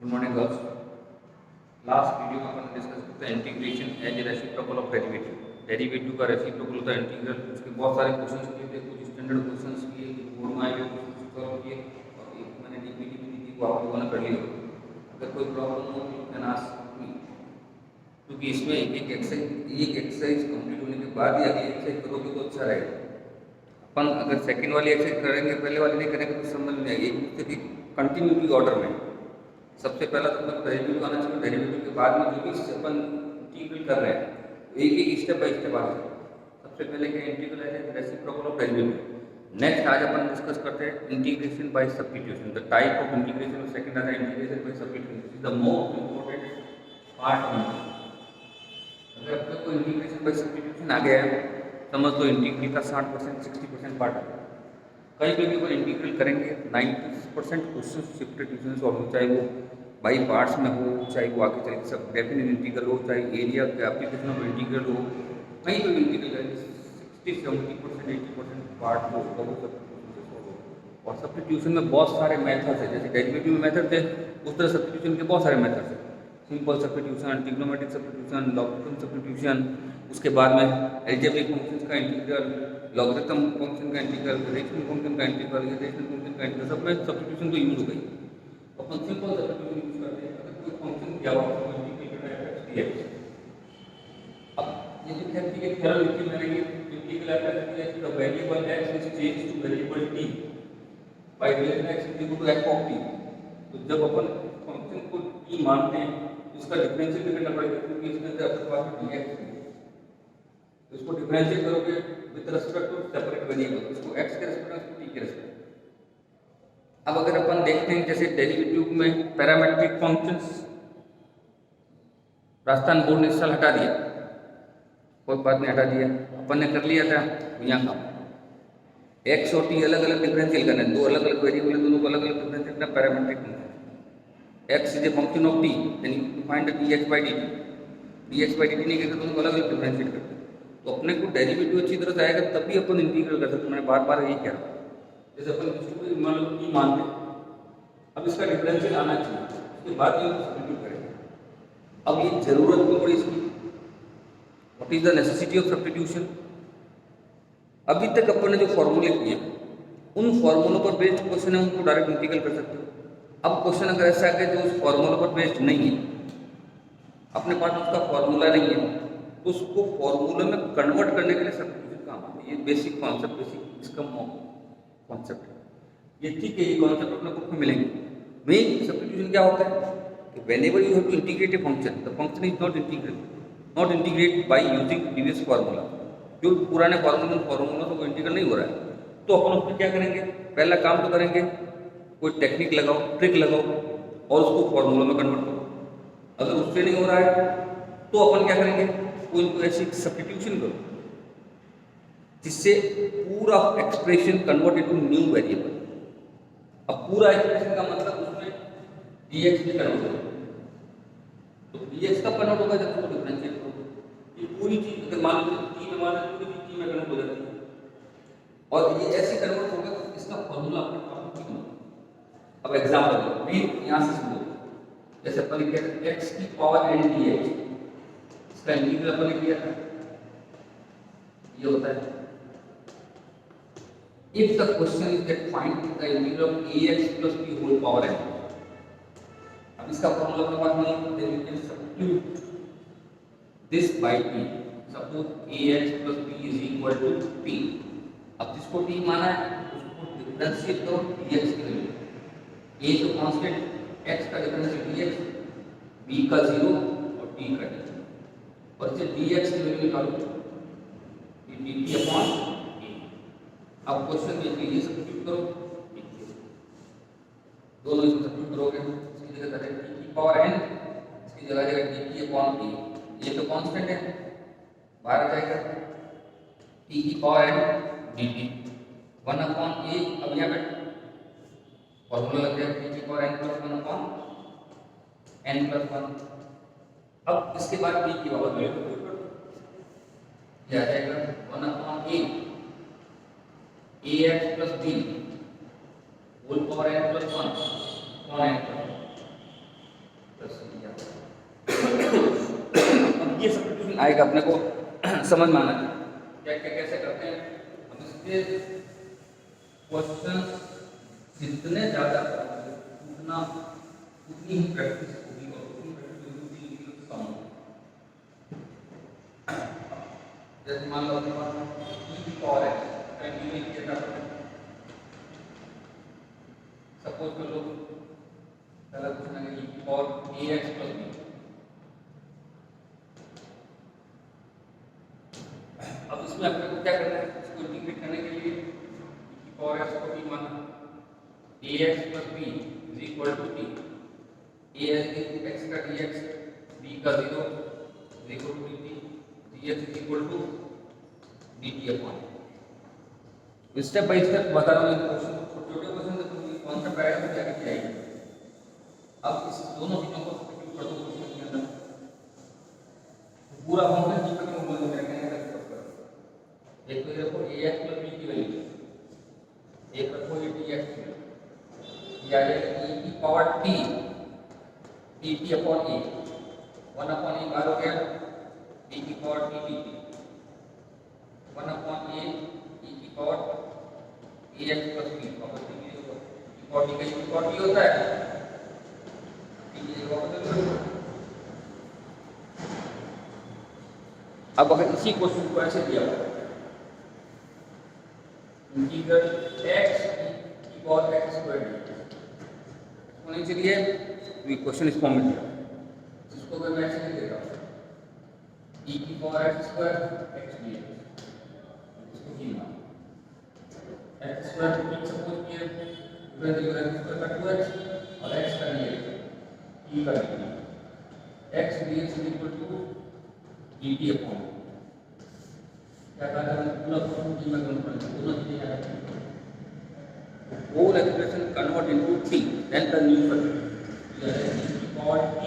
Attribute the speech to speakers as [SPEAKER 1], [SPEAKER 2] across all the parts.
[SPEAKER 1] Good morning girls. Last video में अपन discuss करते हैं integration as reciprocal of derivative. Derivative का रेसिप्रोकल होता है इंटीग्रल। उसके बहुत सारे क्वेश्चंस किए थे, कुछ स्टैंडर्ड क्वेश्चंस किए, कुछ बोर्ड में आए हुए क्वेश्चंस सॉल्व किए और एक मैंने डीपीटी भी दी थी, वो आप लोगों ने कर ली होगी। अगर कोई प्रॉब्लम हो तो यू कैन आस्क मी, क्योंकि इसमें एक एक्सरसाइज कंप्लीट होने के बाद ही अगली एक्सरसाइज करोगे तो अच्छा रहेगा। अपन अगर सेकंड वाली एक्सरसाइज करेंगे, पहले वाली नहीं करेंगे तो समझ में नहीं आएगी। एक दूसरे की कंटिन्यूटी ऑर्डर में सबसे पहला तो मतलब डेरिवेटिव आना चाहिए। डेरिवेटिव के बाद में जो भी अपन इंटीग्रल कर रहे हैं एक एक स्टेप बाय स्टेप आगे। सबसे पहले क्या इंटीग्रल है रेसिप्रोकल ऑफ डेरिवेटिव। नेक्स्ट आज अपन डिस्कस करते हैं integration by substitution. The type of integration. Second आता है integration by substitution. This is the most important part of. अगर अपने को इंटीग्रेशन बाय सब्स्टिट्यूशन आ गया है, समझ लो इंटीग्रल का 60% 60% पार्ट आ गया। कई कभी पर इंटीग्रल करेंगे 90% क्वेश्चन सब्स्टिट्यूशन सॉल्व हो, चाहे वो बाई पार्ट्स में हो, चाहे वो आगे चल के सब डेफिनेट इंटीग्रल हो, चाहे एरिया के एप्लीकेशन ऑफ इंटीग्रल हो, कहीं पर भी इंटीग्रल है 60-70% 80% पार्ट हो तो वो सब्स्टिट्यूशन से सॉल्व हो। और सब्स्टिट्यूशन में बहुत सारे मेथड्स है, जैसे डेरिवेटिव में मेथड थे उस तरह सब्स्टिट्यूशन के बहुत सारे मेथड्स है। Simple substitution, trigonometric substitution, logarithm substitution, उसके बाद में अलजेब्रिक फंक्शंस का इंटीग्रल, लॉगरिथम फंक्शन का इंटीग्रल, रेशनल फंक्शन का इंटीग्रल, ये रेशनल फंक्शन का इंटीग्रल, सब में सब्स्टिट्यूशन तो यूज हो गई। अपन सिंपल सब्स्टिट्यूशन यूज करते हैं। अगर कोई फंक्शन दिया हुआ है तो इंटीग्रेट करना है f dx। अब ये जो है कि थ्योरम लिखी मैंने, ये integral f dx the variable x is change to variable t by del x is equal to f of t। तो जब अपन फंक्शन को t मानते हैं तो इसका डिफरेंशियल भी करना पड़ेगा, क्योंकि इसके अंदर आपके पास dx है। तो इसको डिफरेंशिएट करोगे with respect to separate variable, इसको x के रिस्पेक्ट में, इसको t के रिस्पेक्ट। अब अगर अपन देखते हैं जैसे डेरिवेटिव में पैरामेट्रिक फंक्शंस, राजस्थान बोर्ड ने इस साल हटा दिया, कोई बात नहीं, हटा दिया, अपन ने कर लिया था यहाँ का x और t अलग अलग डिफरेंशियल करना है, दो अलग अलग वेरिएबल है, दोनों को अलग अलग डिफरेंशियल करना। Parametric function x is a function of t, then you find the dx by dt। dx by dt नहीं करते दोनों को अलग अलग डिफरेंशिएट करते हैं। तो अपने को डेरिवेटिव अच्छी तरह से आएगा तभी अपन इंटीग्रल कर सकते हैं। मैंने बार बार यही कह रहा हूँ। जैसे अपन इसको मान लो t मानते हैं, अब इसका डिफरेंशियल आना चाहिए, उसके बाद ये सब्स्टिट्यूट करेंगे। अब ये जरूरत क्यों पड़ी इसकी? What is the necessity of substitution? अभी तक अपन ने जो फॉर्मूले किए उन फॉर्मूलों पर बेस्ड क्वेश्चन है, उनको डायरेक्ट इंटीग्रल कर सकते हो। अब क्वेश्चन अगर ऐसा है कि जो उस फॉर्मूले पर बेस्ड नहीं है, अपने पास उसका फॉर्मूला नहीं है, तो उसको फॉर्मूले में कन्वर्ट करने के लिए सब्स्टिट्यूशन काम आता है। ये बेसिक कॉन्सेप्ट, बेसिक इसका कॉन्सेप्ट है। ये ठीक है, ये कॉन्सेप्ट अपने बुक में मिलेंगे। मेन सब्स्टिट्यूशन क्या होता है कि whenever you have to integrate a function, the function is not integrate by using previous formula. जो पुराने फार्मूला तो वो इंटीग्रेट नहीं हो रहा है, तो अपन उसमें क्या करेंगे, पहला काम तो करेंगे कोई टेक्निक लगाओ, ट्रिक लगाओ और उसको फार्मूला में कन्वर्ट करो। अगर उससे नहीं हो रहा है तो अपन क्या करेंगे, कोई ऐसी सब्स्टिट्यूशन करो जिससे पूरा expression convert into new variable. अब पूरा एक्सप्रेशन का मतलब उसमें dx भी कन्वर्ट होगा। तो dx कब कन्वर्ट होगा, जब उसको डिफरेंशिएट करोगे। ये पूरी चीज अगर मान लो t में मान लो पूरी चीज t में कन्वर्ट हो जाती है, और ये ऐसे कन्वर्ट होगा तो इसका फॉर्मूला अपने पास ठीक होगा। अब एग्जांपल लो, मैं यहां से समझो, जैसे अपन लिखे x की पावर n dx, इसका इंटीग्रल अपन ने किया था, ये होता है if the question is that find the integral of ax plus b whole power n। अब इसका फॉर्मूला अपने पास नहीं है, then you can substitute this by t। suppose ax plus b is equal to t। अब जिसको t माना है उसको डिफरेंशिएट करो dx के लिए। a तो कांस्टेंट, x का डिफरेंशियल dx, b का 0 और t का d, और इसे dx की वैल्यू निकालो, dt अपॉन। अब क्वेश्चन में ये सब्स्टिट्यूट करो, दोनों इसमें सब्स्टिट्यूट करोगे, इसकी जगह करें t की पावर n, इसकी जगह जाएगा dt अपॉन t। ये तो कांस्टेंट है, बाहर आ जाएगा t की power n dt 1 upon a। अब यहाँ पे फॉर्मूला लग जाएगा t की power n plus 1 upon n plus 1। अब इसके बाद t की पावर वैल्यू ये आ जाएगा 1 upon a ax plus b whole power n plus 1 upon n plus 1। आएगा अपने को समझ में आना चाहिए क्या क्या कैसे करते हैं हम इसके क्वेश्चन जितने ज़्यादा करोगे उतना उतनी ही प्रैक्टिस होगी और उतनी प्रैक्टिस होगी कम होगी। जैसे मान लो अपने पास e पावर x कंटिन्यू किया था सपोज कर लो पहला क्वेश्चन है e power ax plus b। अब इसमें अपने को क्या करना है इसको इंटीग्रेट करने के लिए e पावर x को भी माना ax plus b is equal to t a x का dx b का 0 is equal to dt dx is equal to dt upon step by step बता रहा हूँ क्वेश्चन छोटे क्वेश्चन से कॉन्सेप्ट आएगा तो क्या क्या आएगी। अब इस दोनों चीजों को सब्स्टिट्यूट कर दो क्वेश्चन के अंदर पूरा फंक्शन जी का फॉर्मूला में रखने का प्रयास करो। एक तो देखो ax plus b की वैल्यू एक रखो ये dx की या ये e की power t dt upon a 1 upon a बार हो गया e की power t dt 1 upon a e की power ax plus b power t की पावर t का e की पावर t होता है t की जगह बदल दो। अब अगर इसी क्वेश्चन को ऐसे दिया हुआ इंटीग्रल x की पावर x स्क्वायर होने के लिए ये क्वेश्चन इस फॉर्म में दिया इसको मैं ऐसे लिख देता हूं e की power x square x dx इसको की मान x स्क्वायर को सपोज किया डिफरेंशियल x स्क्वायर का 2x और x का dx e का dt x dx dt upon क्या करना है पूरा फंक्शन की में कन्वर्ट करना दोनों चीजें याद रखनी whole expression convert into t then the new factor e की power t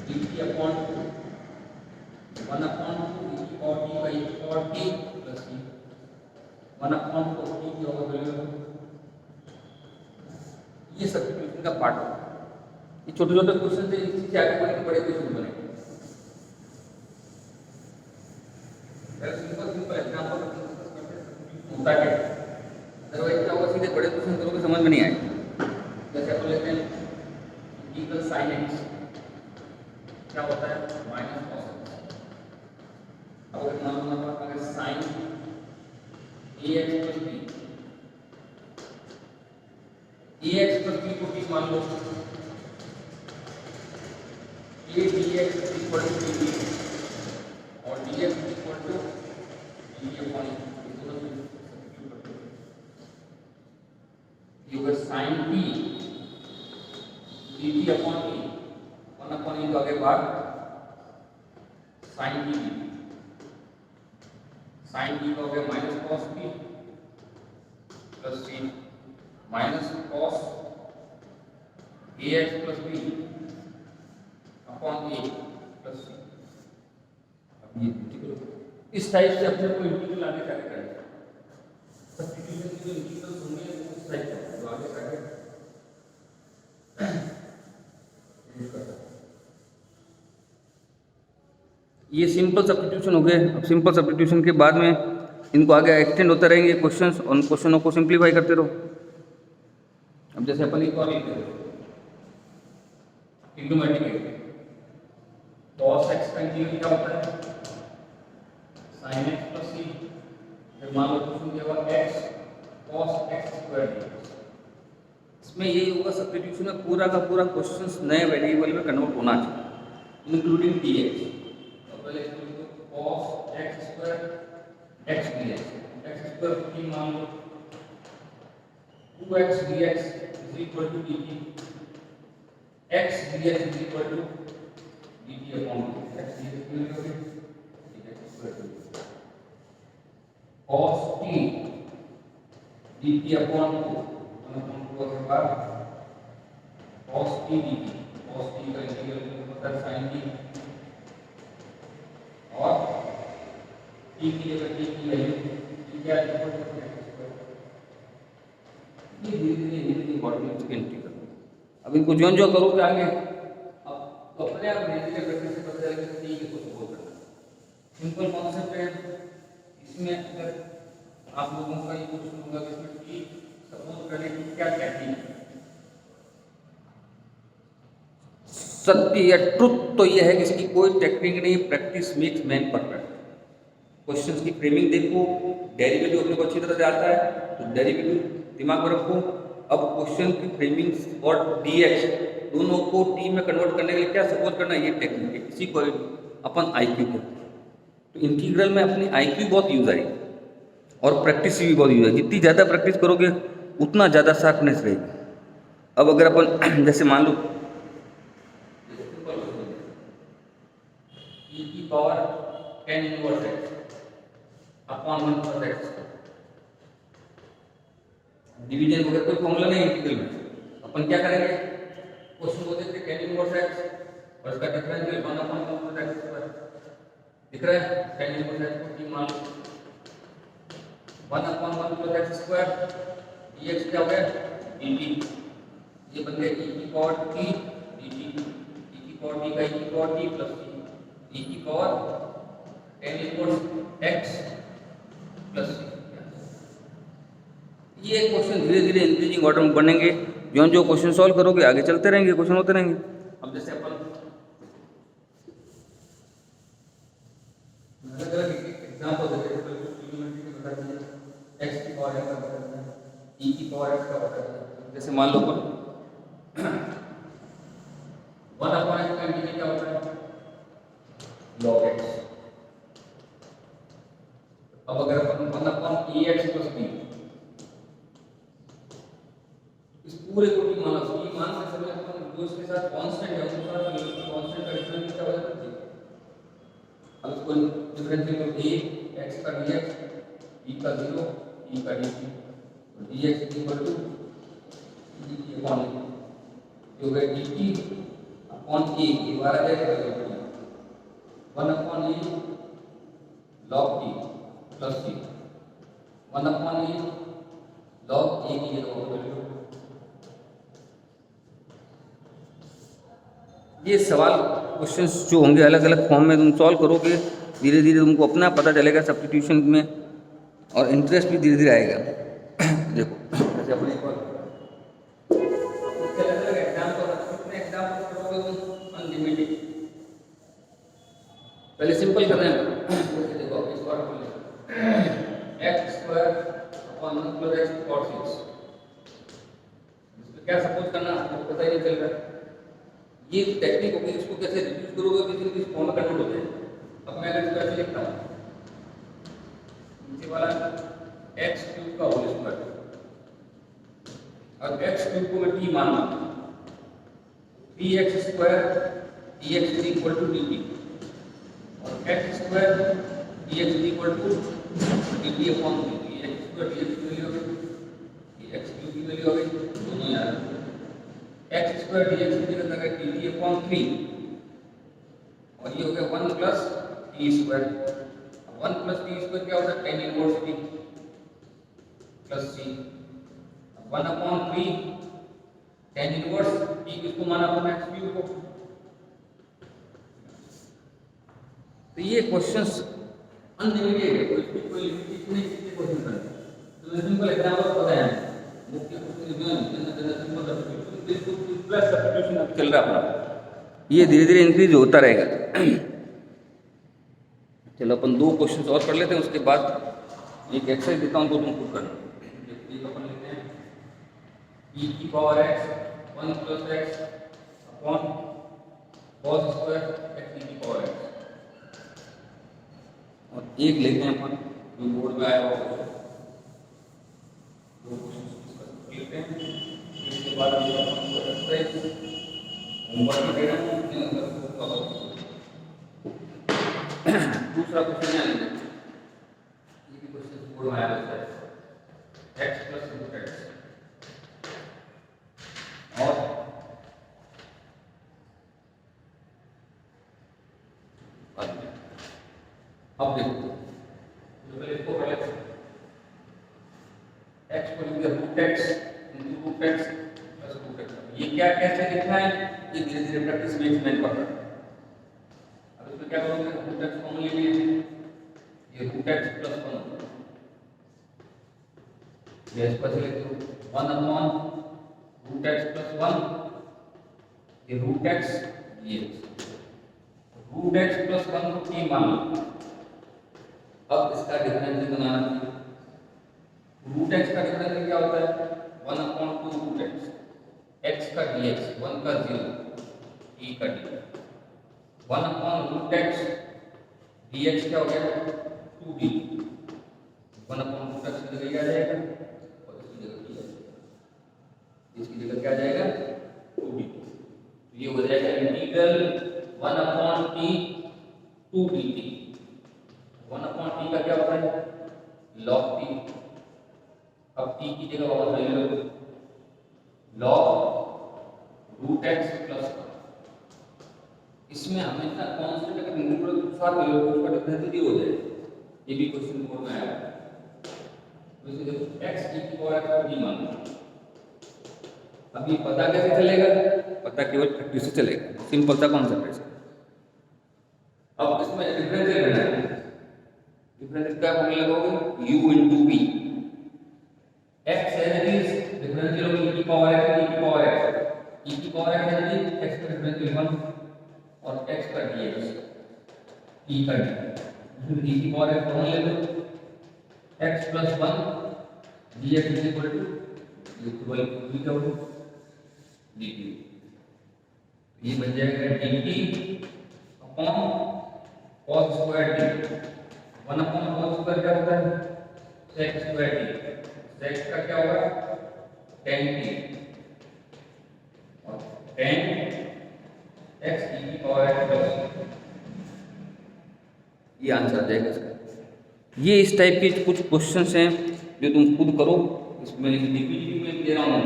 [SPEAKER 1] dt upon 1 upon 2 e की पावर t by e की power t plus e 1 upon 2 t की होगा वैल्यू ये सब्स्टिट्यूशन का पार्ट होगा। ये छोटे छोटे क्वेश्चन से इससे आगे बढ़े बड़े क्वेश्चन बनेंगे। सिंपल एग्जांपल होता है अदरवाइज क्या होगा सीधे बड़े क्वेश्चन करोगे समझ में नहीं आएगा। जैसे अपन लेते हैं इंटीग्रल sin x क्या होता है माइनस cos x। अब अगर मान लो अगर sin ax plus b ax plus b को भी मान लो a dx equal to dt और dx equal to dt upon ये होगा sin t dt upon e 1 upon e तो आगे बार sin t dt sin t का हो गया minus cos t plus c minus cos ax plus b upon a plus c। अब ये integral इस टाइप से अपने को इंटीग्रल आगे जाके करेंगे सब्स्टिट्यूशन के जो इंटीग्रल्स होंगे उस टाइप का जो आगे जाके ये सिंपल सब्स्टिट्यूशन हो गए। अब सिंपल सब्स्टिट्यूशन के बाद में इनको आगे एक्सटेंड होते रहेंगे क्वेश्चंस और उन क्वेश्चनों को सिंप्लीफाई करते रहो। अब जैसे अपन एक और लिखते हैं ट्रिग्नोमेट्रिक cos x का इंटीग्रल क्या होता है sin x plus c फिर मान लो क्वेश्चन दिया हुआ x cos x square dx। इसमें यही होगा सब्स्टिट्यूशन में पूरा का पूरा क्वेश्चंस नए वेरिएबल में कन्वर्ट होना चाहिए इंक्लूडिंग dx। तो पहले इसको cos x square x dx x square की मान लो 2x dx is equal to dt x dx is equal to dt upon x dx की वैल्यू होगी dx square cos t dt upon 1 upon 2 के बाद cos t dt cos t का integral होता है sin t और t की जगह t की वैल्यू क्या है इक्वल टू x स्क्वायर। ये धीरे धीरे बॉडी के इंटीग्रल अब इनको जो करोगे आगे अब तो अपने आप नेचुरल करने से पता चलेगा कि t को सपोज करना सिंपल कॉन्सेप्ट है। इसमें अगर आप लोगों का ये क्वेश्चन होगा कि इसमें टी सपोज करें कि क्या कहती है, सत्य या ट्रुथ तो यह है कि इसकी कोई टेक्निक नहीं, practice makes man perfect. Questions की फ्रेमिंग देखो, डेरिवेटिव अपने को अच्छी तरह से आता है तो डेरिवेटिव दिमाग में रखो। अब क्वेश्चन की फ्रेमिंग और dx दोनों को टी में कन्वर्ट करने के लिए क्या सपोज करना है, ये टेक्निक है। इसी को अपन IQ कहते हैं। तो इंटीग्रल में अपनी IQ बहुत यूज आई और प्रैक्टिस भी बहुत यूज है। जितनी ज़्यादा प्रैक्टिस करोगे उतना ज़्यादा शार्पनेस रहेगी। अब अगर अपन जैसे मान लो e की power 10 inverse x upon 1 plus x, division वगैरह कोई फॉर्मूला नहीं इंटीग्रल में। अपन क्या करेंगे, क्वेश्चन को देखते 10 इनवर्स x और इसका differential 1 upon 1 plus x square दिख रहा है। 10 इनवर्स x को t मान लो, 1 upon 1 plus x square, dx क्या हो गया dt, ये बन गया e की पावर t dt, e की पावर t का e की power t plus t, e की power 10 inverse x plus c। ये क्वेश्चन धीरे धीरे इंक्रीजिंग ऑर्डर में बनेंगे। जो जो क्वेश्चन सॉल्व करोगे आगे चलते रहेंगे, क्वेश्चन होते रहेंगे। अब जैसे अपन अलग अलग एग्जांपल देते हैं, ट्रिग्नोमेट्री के बता दीजिए, x की पावर x का बता दीजिए, e की पावर x का बता दीजिए। जैसे मान लो अपन 1 अपॉन x का इंटीग्रल क्या होता है, log x। अब अगर अपन 1 अपॉन ex प्लस b, इस पूरे को भी मान लो, मान से समय अपन जो इसके साथ कांस्टेंट है उसका कांस्टेंट का डिफरेंस क्या होता है। अब इसको डिफरेंशियल करो, a x का dx, e का 0, e का dt, तो dx equal to dt upon a, जो है dt अपॉन a, ये बार आ जाएगा 1 upon a log t plus c, 1 upon a log a की जगह वैल्यू। ये सवाल क्वेश्चंस जो होंगे अलग अलग फॉर्म में तुम सॉल्व करोगे, धीरे धीरे तुमको अपना पता चलेगा सब्स्टिट्यूशन में, और इंटरेस्ट भी धीरे धीरे आएगा। देखो जैसे अपने एक और अनलिमिटेड, पहले सिंपल कर रहे हैं। देखो इस बार x square upon 1 plus x cos 6, इसमें क्या सपोज करना आपको पता ही नहीं चल रहा। ये टेक्निक होगी, इसको कैसे रिड्यूस करोगे, किसी किसी फॉर्म में कन्वर्ट होते हैं। अब मैं अगर इसको ऐसे लिखता हूँ, नीचे वाला x क्यूब का होल स्क्वायर, और x क्यूब को मैं t मानना, 3x square dx is equal to dt, और x square dx is equal to dt upon 3, x square dx की वैल्यू हो गई, x क्यूब की वैल्यू हो गई, दोनों याद रखो। x स्क्वायर dx की जगह लगा dt अपॉन 3, और ये हो गया 1 plus t square. 1 plus t square क्या होता है, 10 inverse t plus c, 1 upon 3 10 inverse t किसको माना अपन x क्यूब को। तो ये क्वेश्चंस अनलिमिटेड है, कोई लिमिटेशन नहीं कितने क्वेश्चन करने। तो सिंपल एग्जांपल बताया है, मुख्य क्वेश्चन जो है सिंपल सब्स्टिट्यूशन प्लस सब्स्टिट्यूशन अब चल रहा है अपना, ये धीरे धीरे इंक्रीज होता रहेगा। चलो अपन दो क्वेश्चन और कर लेते हैं, उसके बाद एक एक्सरसाइज देता हूँ तो तुम खुद करना। एक अपन लेते हैं e की power x 1 plus x upon cos square x e की पावर x, और एक लेते हैं अपन जो बोर्ड में आया होगा, दो क्वेश्चन डिस्कस करते हैं। इसके बाद हम एक्सरसाइज होमवर्क में देना है, दूसरा क्वेश्चन है, ये भी क्वेश्चन बोर्ड में आया होता है, x प्लस रूट x, और अब देखो तो पहले इसको कर लेते हैं, x को लिख दिया root x into root x plus root x। ये क्या कैसे लिखना है, ये धीरे धीरे प्रैक्टिस मेक्स मैन पढ़ना। अब इसमें क्या करोगे, रूट एक्स कॉमन ले लिए, ये रूट एक्स प्लस 1 ये इस पर से लेते हो 1 अपॉन रूट एक्स प्लस 1 ये root x dx, root x plus 1 को t मान लो। अब इसका डिफरेंशियल बनाना है। रूट एक्स का डिफरेंशियल क्या होता है, 1 अपॉन 2 रूट एक्स, एक्स का dx 1 का 0 e का d, 1 upon root x dx क्या हो गया 2d, 1 अपॉन रूट एक्स की जगह क्या आ जाएगा और इसकी जगह क्या आ जाएगा, इसकी जगह क्या आ जाएगा 2d। तो ये हो जाएगा integral 1 upon t 2dt। 1 upon t का क्या होता है log t, अब t की जगह वापस ले लो log रूट एक्स प्लस 1। इसमें हमेशा कांस्टेंट अगर इंटीग्रल के साथ ले लो तो उसका डिफरेंशियल ये हो जाएगा, ये भी क्वेश्चन बोर्ड में आया है। वैसे देखो x की पावर x d मान लो, अब ये पता कैसे चलेगा, पता केवल प्रैक्टिस से चलेगा, सिंपल सा कॉन्सेप्ट है। अब इसमें डिफरेंशियल लेना है, डिफरेंशियल क्या फॉर्मूला लगाओगे u into v, x as it is differential होगा e की पावर x e की पावर x, e की power x as it is x का डिफरेंशियल 1 और x का dx e का d, e की पावर x कॉमन ले लो x plus 1 dx is equal to v का होगा dt, ये बन जाएगा dt upon cos square d, 1 upon cos square क्या होता है sec स्क्वायर d, sec का क्या होगा tan t और tan x e की पावर x प्लस, ये आंसर आ जाएगा इसका। ये इस टाइप के कुछ क्वेश्चंस हैं जो तुम खुद करो, इसमें डीपीटी में दे रहा हूँ,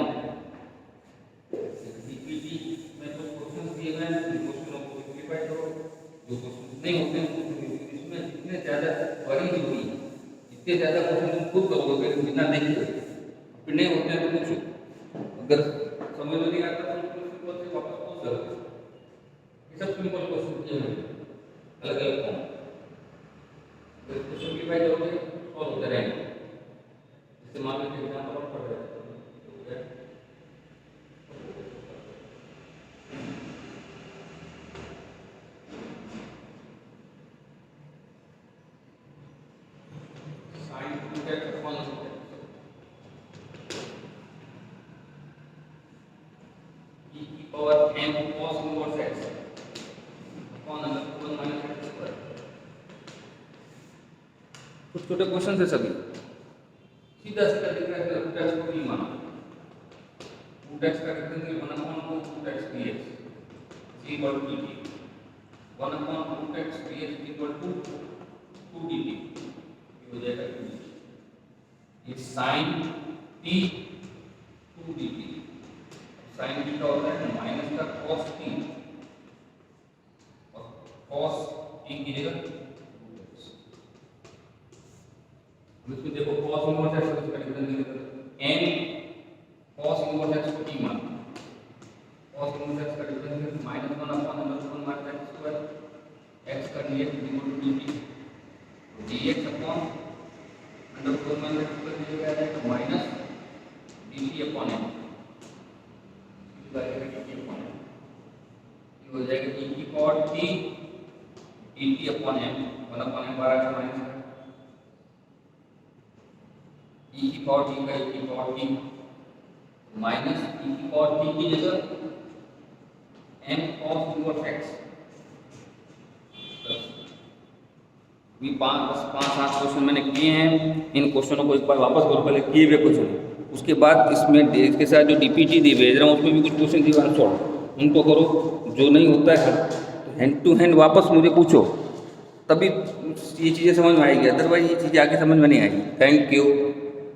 [SPEAKER 1] डीपीटी में कुछ क्वेश्चंस दिए गए हैं, उन क्वेश्चनों को सिंपलीफाई करो, जो क्वेश्चन नहीं होते हैं इसमें जितने ज़्यादा क्वेरीज होगी जितने ज़्यादा क्वेश्चन तुम खुद करोगे जितना देखिए, फिर नहीं होते हैं तो कुछ अगर समझ में नहीं आता तो सिंपल से वापस पूछ सकते, ये सब सिंपल क्वेश्चन किए हुए अलग अलग फॉर्म, तो सिंपलीफाई करोगे सॉल्व होते रहेंगे। जैसे मान लीजिए एग्जांपल और पढ़ रहे हैं sin 2x अपॉन e की power m cos inverse x upon under 1 minus x square. कुछ छोटे क्वेश्चन है सभी, सीधा सीधा दिख रहा है रूट एक्स को भी माना, रूट एक्स का differential 1 upon root x dx equal to dt, 1 upon root x dx equal to 2dt, ये हो जाएगा 2dt, ये sin t 2dt, sin t का होता है माइनस का cos t और cos t की जगह इसमें देखो cos इनवर्स x इसका differential n cos inverse x को t मान, cos इनवर्स x का differential -1 upon under 1 minus x square, x का dx equal to dt, dx upon under 1 minus x square की जगह आ जाएगा माइनस dt अपॉन m, इस बार dt upon m, ये हो जाएगा e की power t dt upon m, 1 upon m बार आएगा माइनस e की पावर t का e की पावर t माइनस e की पावर t की जगह m cos इनवर्स x, भी 5-7 क्वेश्चन मैंने किए हैं, इन क्वेश्चनों को एक बार वापस करो, पहले किए हुए क्वेश्चन, उसके बाद इसमें इसके साथ जो डीपीटी दी भेज रहा हूँ उसमें भी कुछ क्वेश्चन दिए सॉल्व, उनको करो, जो नहीं होता है तो हैंड टू हैंड वापस मुझे पूछो, तभी ये चीज़ें समझ में आएगी, अदरवाइज ये चीज़ें आगे समझ में नहीं आएगी। Thank you.